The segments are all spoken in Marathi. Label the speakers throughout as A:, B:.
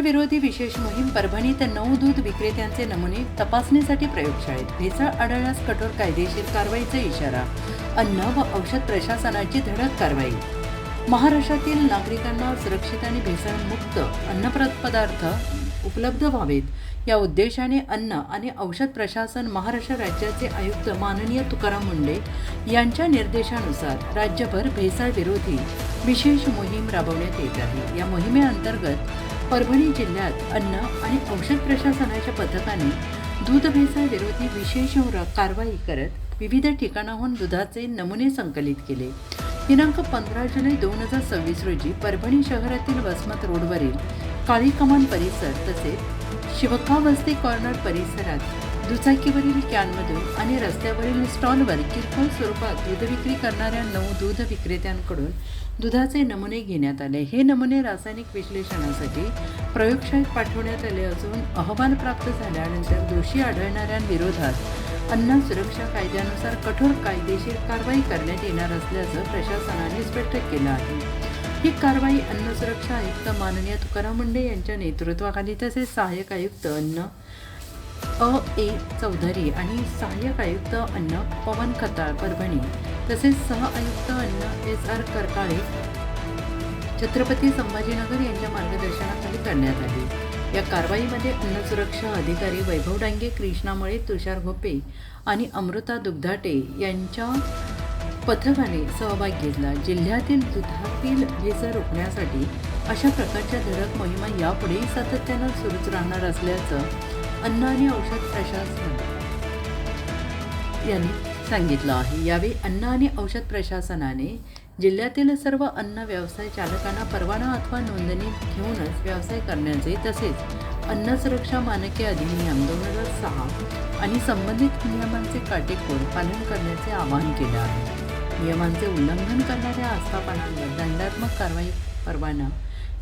A: विरोधी विशेष मोहीम परभणीत 9 दूध विक्रेत्यांचे नमुने तपासणीसाठी प्रयोगशाळेत. भेसळ आढळल्यास कठोर कायदेशीर कारवाईचा इशारा. अन्न व औषध प्रशासनाची धडक कारवाई. महाराष्ट्रातील नागरिकांना सुरक्षित आणि भेसळमुक्त अन्नपदार्थ उपलब्ध व्हावेत या उद्देशाने अन्न आणि औषध प्रशासन महाराष्ट्र राज्याचे आयुक्त माननीय तुकाराम मुंढे यांच्या निर्देशानुसार राज्यभर भेसळ विरोधी विशेष मोहीम राबवण्यात येत आहे. या मोहिमेअंतर्गत परभणी जिल्ह्यात अन्न आणि औषध प्रशासनाच्या पथकाने दूध भेसळ विरोधी विशेष कारवाई करत विविध ठिकाणाहून दुधाचे नमुने संकलित केले. दिनांक 15 जुलै 2026 रोजी परभणी शहरातील वसमत रोडवरील काळी कमान परिसर तसेच शिवका वस्ती कॉर्नर परिसरात दुचाकीवरील कॅनमधून आणि रस्त्यावरील स्टॉलवर किरकोळ स्वरूपात दूध विक्री करणाऱ्या 9 दूध विक्रेत्यांकडून दुधाचे नमुने घेण्यात आले. हे नमुने रासायनिक विश्लेषणासाठी प्रयोगशाळेत पाठवण्यात आले असून अहवाल प्राप्त झाल्यानंतर दोषी आढळणाऱ्यांविरोधात अन्न सुरक्षा कायद्यानुसार कठोर कायदेशीर कारवाई करण्यात येणार असल्याचं प्रशासनाने स्पष्ट केलं आहे. ही कारवाई अन्न सुरक्षा आयुक्त माननीय तुकाराम मुंढे यांच्या नेतृत्वाखाली तसेच सहाय्यक आयुक्त अन्न ए चौधरी आणि सहाय्यक आयुक्त अन्न पवन खताळ परभणी तसेच सह आयुक्त अन्न SR करकाळे छत्रपती संभाजीनगर यांच्या मार्गदर्शनाखाली करण्यात आली. या कारवाईमध्ये अन्न सुरक्षा अधिकारी वैभव डांगे, कृष्णा मळे, तुषार घोपे आणि अमृता दुग्धाटे यांच्या पथकाने सहभाग घेतला. जिल्ह्यातील दुधातील भेसळ रोखण्यासाठी अशा प्रकारच्या धडक मोहिमा यापुढेही सातत्यानं सुरूच राहणार असल्याचं अन्न आणि औषध प्रशासन यांनी सांगितलं आहे. यावेळी अन्न आणि औषध प्रशासनाने जिल्ह्यातील सर्व अन्न व्यवसाय चालकांना परवाना अथवा नोंदणी घेऊनच व्यवसाय करण्याचे तसेच अन्न सुरक्षा मानके अधिनियम 2006 आणि संबंधित नियमांचे काटेकोर पालन करण्याचे आवाहन केले आहे. नियमांचे उल्लंघन करणाऱ्या आस्थापनांवर दंडात्मक कारवाई, परवाना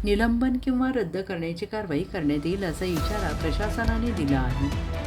A: निलंबन किंवा रद्द करण्याची कारवाई करण्यात येईल असा इशारा प्रशासनाने दिला आहे.